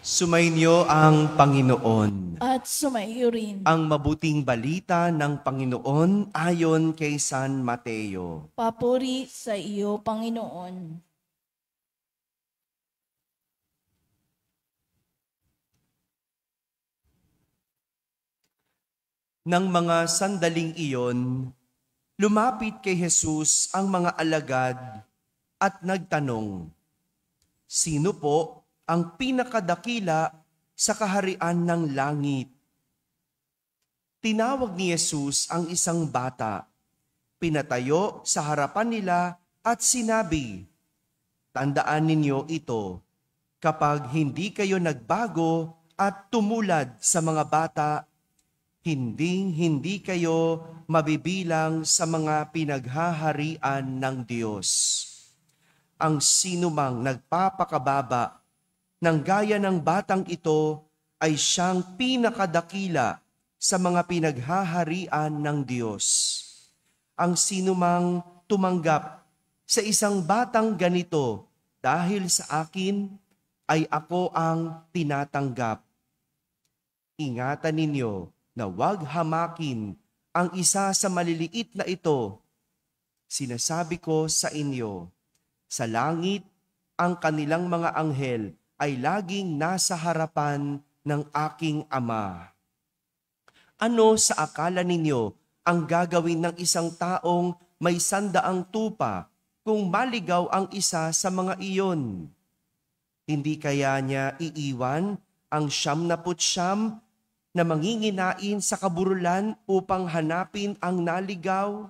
Sumainyo ang Panginoon. At sumaiyo rin. Ang mabuting balita ng Panginoon ayon kay San Mateo. Papuri sa iyo, Panginoon. Nang mga sandaling iyon, lumapit kay Jesus ang mga alagad at nagtanong, "Sino po ang pinakadakila sa kaharian ng langit?" Tinawag ni Jesus ang isang bata, pinatayo sa harapan nila at sinabi, "Tandaan ninyo ito, kapag hindi kayo nagbago at tumulad sa mga bata, hindi kayo mabibilang sa mga pinaghaharian ng Diyos. Ang sinumang nagpapakababa ng gaya ng batang ito ay siyang pinakadakila sa mga pinaghaharian ng Diyos. Ang sinumang tumanggap sa isang batang ganito dahil sa akin, ay ako ang tinatanggap. Ingatan ninyo na huwag hamakin ang isa sa maliliit na ito. Sinasabi ko sa inyo, sa langit ang kanilang mga anghel ay laging nasa harapan ng aking Ama. Ano sa akala ninyo ang gagawin ng isang taong may 100 tupa kung maligaw ang isa sa mga iyon? Hindi kaya niya iiwan ang 99 na manginginain sa kaburulan upang hanapin ang naligaw?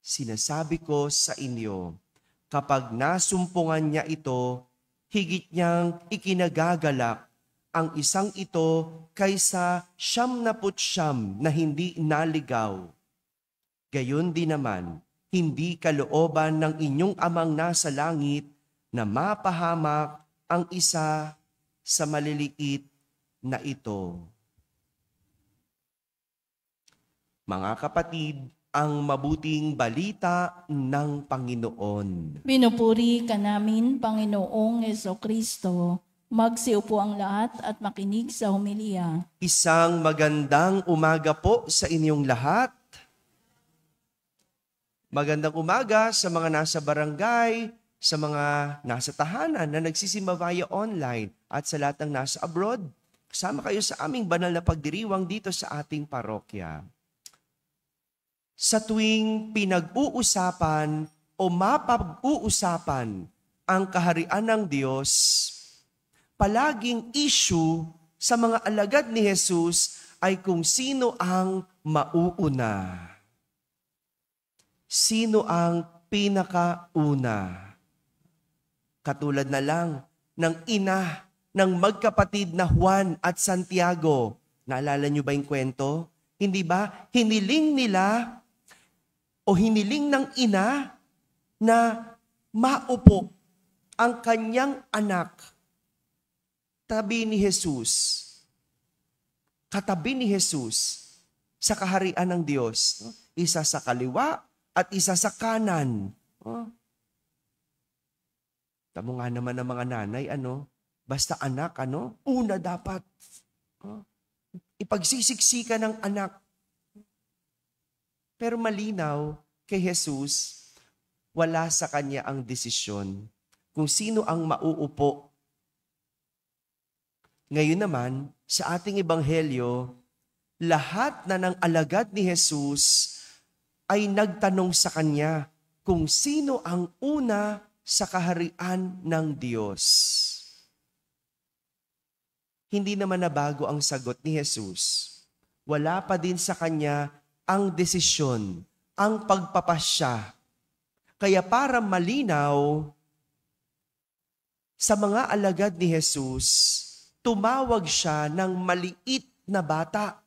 Sinasabi ko sa inyo, kapag nasumpungan niya ito, higit niyang ikinagagalak ang isang ito kaysa 99 na hindi naligaw. Gayon din naman, hindi kalooban ng inyong amang nasa langit na mapahamak ang isa sa maliliit na ito." Mga kapatid, ang mabuting balita ng Panginoon. Pinupuri ka namin, Panginoong Jesucristo. Magsiupo ang lahat at makinig sa homilya. Isang magandang umaga po sa inyong lahat. Magandang umaga sa mga nasa barangay, sa mga nasa tahanan na nagsisimba via online at sa lahat ng nasa abroad. Kasama kayo sa aming banal na pagdiriwang dito sa ating parokya. Sa tuwing pinag-uusapan o mapag-uusapan ang kaharian ng Diyos, palaging issue sa mga alagad ni Jesus ay kung sino ang mauuna. Sino ang pinakauna? Katulad na lang ng ina ng magkapatid na Juan at Santiago. Naalala niyo ba yung kwento? Hindi ba? Hiniling nila o hiniling ng ina na maupo ang kanyang anak tabi ni Jesus. Katabi ni Jesus sa kaharian ng Diyos. Isa sa kaliwa at isa sa kanan. Tamo nga naman ng mga nanay, basta anak, una dapat. Ipagsisiksika ng anak. Pero malinaw kay Jesus, wala sa kanya ang desisyon kung sino ang mauupo. Ngayon naman, sa ating ebanghelyo, lahat na ng alagad ni Jesus ay nagtanong sa kanya kung sino ang una sa kaharian ng Diyos. Hindi naman nabago ang sagot ni Jesus. Wala pa din sa kanya ang desisyon, ang pagpapasya. Kaya para malinaw sa mga alagad ni Jesus, tumawag siya ng maliit na bata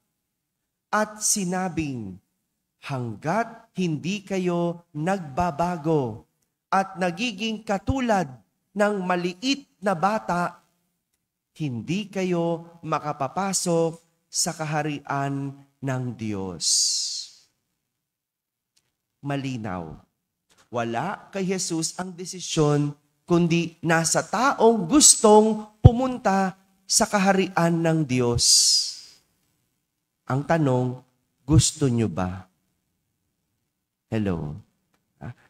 at sinabing, "Hanggat hindi kayo nagbabago at nagiging katulad ng maliit na bata, hindi kayo makapapasok sa kaharian ng Diyos." Malinaw. Wala kay Jesus ang desisyon kundi nasa taong gustong pumunta sa kaharian ng Diyos. Ang tanong, gusto nyo ba? Hello?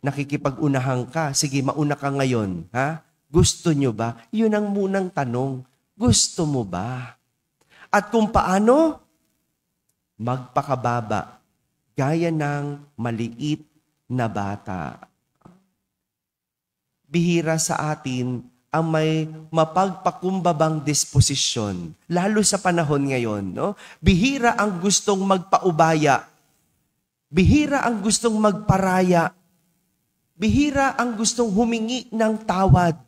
Nakikipag-unahan ka, sige mauna ka ngayon. Ha? Gusto nyo ba? Yun ang munang tanong. Gusto mo ba? At kung paano? Magpakababa, gaya ng maliit na bata. Bihira sa atin ang may mapagpakumbabang disposisyon, lalo sa panahon ngayon. No? Bihira ang gustong magpaubaya. Bihira ang gustong magparaya. Bihira ang gustong humingi ng tawad,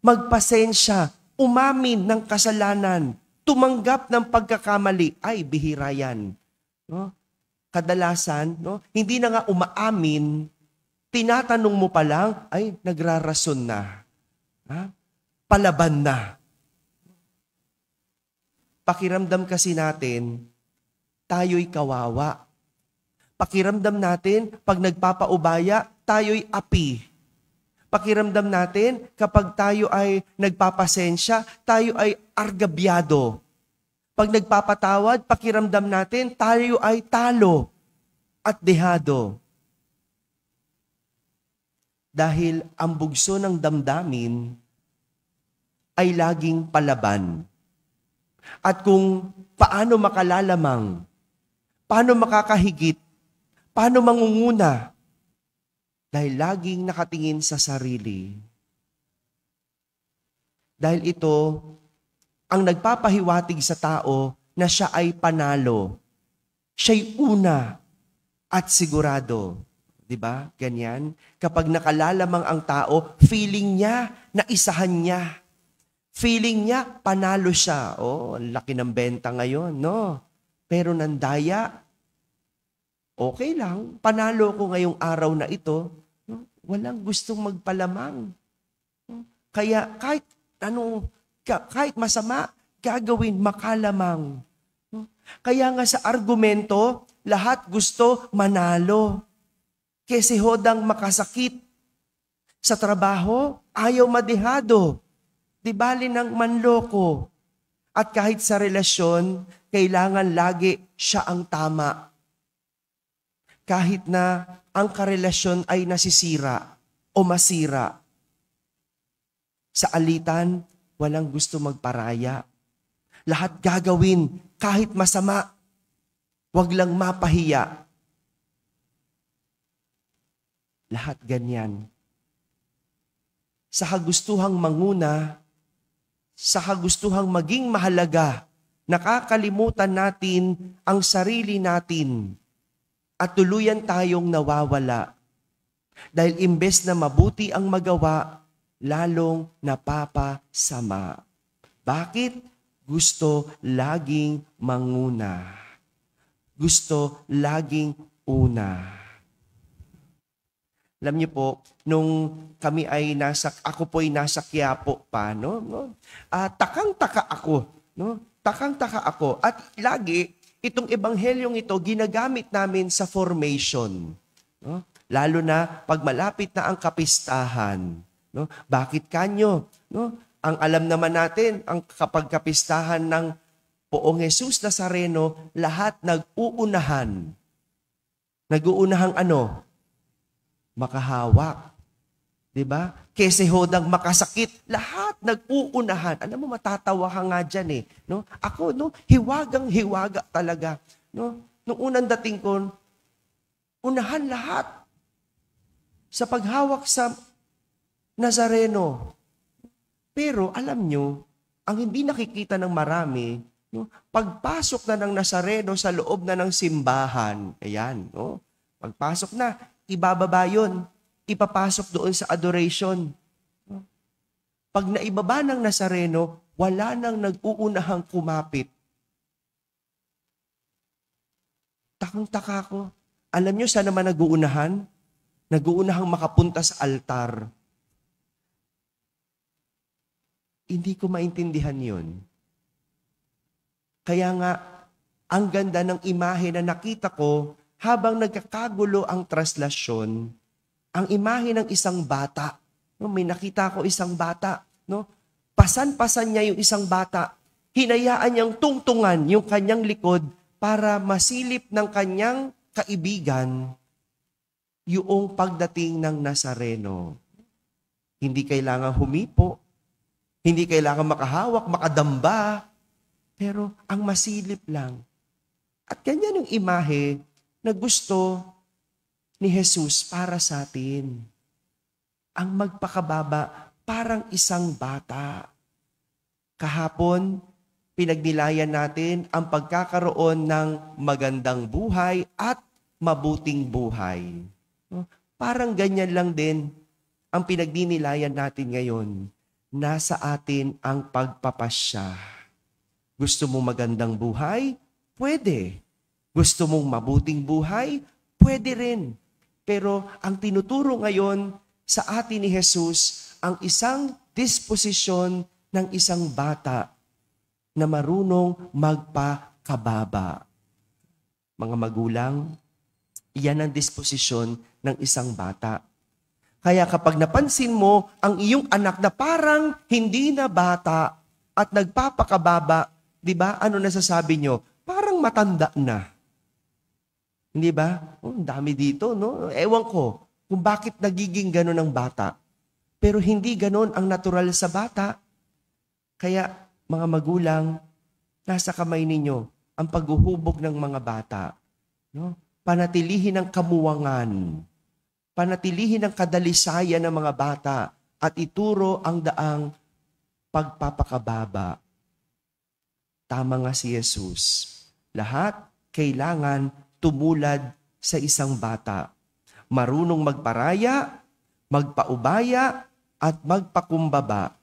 magpasensya, umamin ng kasalanan, tumanggap ng pagkakamali. Ay, bihira yan. No? Kadalasan, no? Hindi na nga umaamin, tinatanong mo pa lang, ay, nagrarason na. Ha? Palaban na. Pakiramdam kasi natin, tayo'y kawawa. Pakiramdam natin, pag nagpapaubaya, tayo'y api. Pakiramdam natin, kapag tayo ay nagpapasensya, tayo ay argabyado. Pag nagpapatawad, pakiramdam natin, tayo ay talo at dehado. Dahil ang bugso ng damdamin ay laging palaban. At kung paano makalalamang, paano makakahigit, paano mangunguna, dahil laging nakatingin sa sarili. Dahil ito ang nagpapahiwatig sa tao na siya ay panalo. Siya'y una at sigurado. Diba? Ganyan. Kapag nakalalamang ang tao, feeling niya na isahan niya. Feeling niya, panalo siya. Oh, ang laki ng benta ngayon, no? Pero nandaya, okay lang. Panalo ko ngayong araw na ito. No? Walang gustong magpalamang. No? Kaya kahit masama, gagawin makalamang. No? Kaya nga sa argumento, lahat gusto manalo. Kasi hodang makasakit sa trabaho, ayaw madehado. Di bali ng manloko. At kahit sa relasyon, kailangan lagi siya ang tama. Kahit na ang karelasyon ay nasisira o masira. Sa alitan, walang gusto magparaya. Lahat gagawin kahit masama. Wag lang mapahiya. Lahat ganyan. Sa kagustuhang manguna, sa kagustuhang maging mahalaga, nakakalimutan natin ang sarili natin at tuluyan tayong nawawala. Dahil imbes na mabuti ang magawa, lalong napapasama. Bakit? Gusto laging manguna. Gusto laging una. Alam niyo po, nung ako po ay nasa Quiapo pa, no? Takang-taka ako, no? Takang-taka ako. At lagi, itong ebanghelyong ito, ginagamit namin sa formation. No? Lalo na pag malapit na ang kapistahan. No? Bakit kanyo? No? Ang alam naman natin, ang kapag kapistahan ng Poong Jesus Nazareno, lahat nag-uunahan. Nag-uunahang ano? Makahawak. Diba? Kese hodang makasakit, lahat nag-uunahan. Alam mo, matatawa ka nga dyan eh. No? Ako, no, hiwagang-hiwaga talaga. No? Nung unang dating ko, unahan lahat sa paghawak sa Nazareno. Pero alam nyo, ang hindi nakikita ng marami, no, pagpasok na ng Nazareno sa loob na ng simbahan, ayan, no, pagpasok na, ibababa yun. Ipapasok doon sa adoration. Pag naibaba ng Nazareno, wala nang nag-uunahang kumapit. Takang-taka ko. Alam nyo saan naman nag-uunahan? Nag-uunahang makapunta sa altar. Hindi ko maintindihan yun. Kaya nga, ang ganda ng imahe na nakita ko habang nagkakagulo ang traslasyon, ang imahe ng isang bata No, may nakita ko isang bata, no? Pasan-pasan niya yung isang bata. Hinayaan niyang tungtungan yung kanyang likod para masilip ng kanyang kaibigan yung pagdating ng Nazareno. Hindi kailangan humipo, hindi kailangan makahawak, makadamba, pero ang masilip lang. At ganyan yung imahe na gusto ni Jesus para sa atin. Ang magpakababa parang isang bata. Kahapon, pinagnilayan natin ang pagkakaroon ng magandang buhay at mabuting buhay. Parang ganyan lang din ang pinagdinilayan natin ngayon. Nasa atin ang pagpapasya. Gusto mo magandang buhay? Pwede. Gusto mong mabuting buhay? Pwede rin. Pero ang tinuturo ngayon sa atin ni Jesus, ang isang disposisyon ng isang bata na marunong magpakababa. Mga magulang, iyan ang disposisyon ng isang bata. Kaya kapag napansin mo ang iyong anak na parang hindi na bata at nagpapakababa, di ba? Ano nasasabi nyo? Parang matanda na. Hindi ba? Oh, ang dami dito, no? Ewan ko kung bakit nagiging gano'n ang bata. Pero hindi gano'n ang natural sa bata. Kaya, mga magulang, nasa kamay ninyo ang paghuhubog ng mga bata. No? Panatilihin ang kamuwangan. Panatilihin ang kadalisayan ng mga bata at ituro ang daang pagpapakababa. Tama nga si Jesus. Lahat kailangan tumulad sa isang bata. Marunong magparaya, magpaubaya, at magpakumbaba.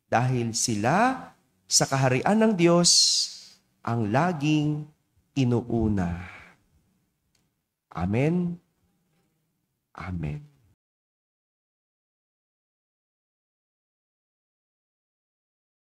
Dahil sila sa kaharian ng Diyos ang laging inuuna. Amen. Amen.